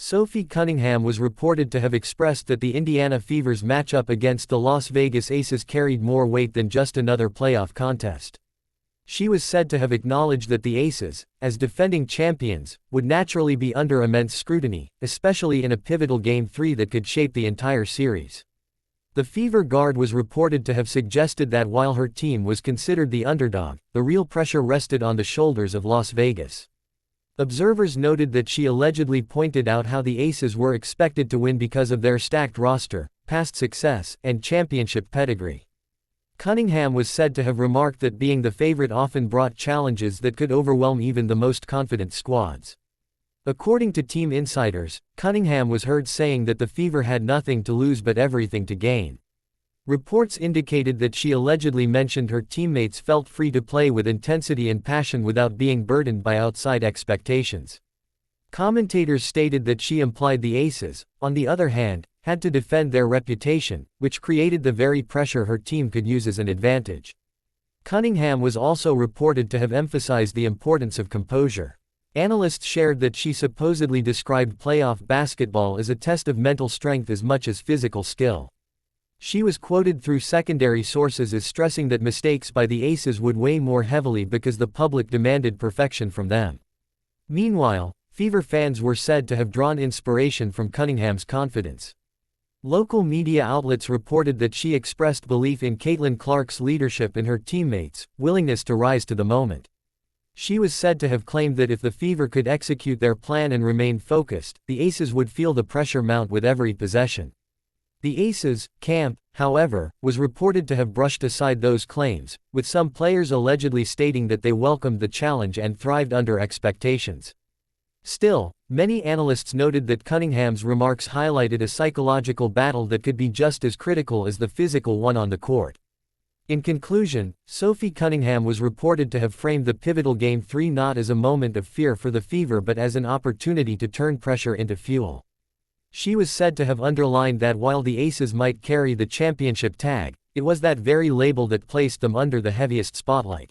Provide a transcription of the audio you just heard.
Sophie Cunningham was reported to have expressed that the Indiana Fever's matchup against the Las Vegas Aces carried more weight than just another playoff contest. She was said to have acknowledged that the Aces, as defending champions, would naturally be under immense scrutiny, especially in a pivotal Game 3 that could shape the entire series. The Fever guard was reported to have suggested that while her team was considered the underdog, the real pressure rested on the shoulders of Las Vegas. Observers noted that she allegedly pointed out how the Aces were expected to win because of their stacked roster, past success, and championship pedigree. Cunningham was said to have remarked that being the favorite often brought challenges that could overwhelm even the most confident squads. According to team insiders, Cunningham was heard saying that the Fever had nothing to lose but everything to gain. Reports indicated that she allegedly mentioned her teammates felt free to play with intensity and passion without being burdened by outside expectations. Commentators stated that she implied the Aces, on the other hand, had to defend their reputation, which created the very pressure her team could use as an advantage. Cunningham was also reported to have emphasized the importance of composure. Analysts shared that she supposedly described playoff basketball as a test of mental strength as much as physical skill. She was quoted through secondary sources as stressing that mistakes by the Aces would weigh more heavily because the public demanded perfection from them. Meanwhile, Fever fans were said to have drawn inspiration from Cunningham's confidence. Local media outlets reported that she expressed belief in Caitlin Clark's leadership and her teammates' willingness to rise to the moment. She was said to have claimed that if the Fever could execute their plan and remain focused, the Aces would feel the pressure mount with every possession. The Aces' camp, however, was reported to have brushed aside those claims, with some players allegedly stating that they welcomed the challenge and thrived under expectations. Still, many analysts noted that Cunningham's remarks highlighted a psychological battle that could be just as critical as the physical one on the court. In conclusion, Sophie Cunningham was reported to have framed the pivotal Game 3 not as a moment of fear for the Fever but as an opportunity to turn pressure into fuel. She was said to have underlined that while the Aces might carry the championship tag, it was that very label that placed them under the heaviest spotlight.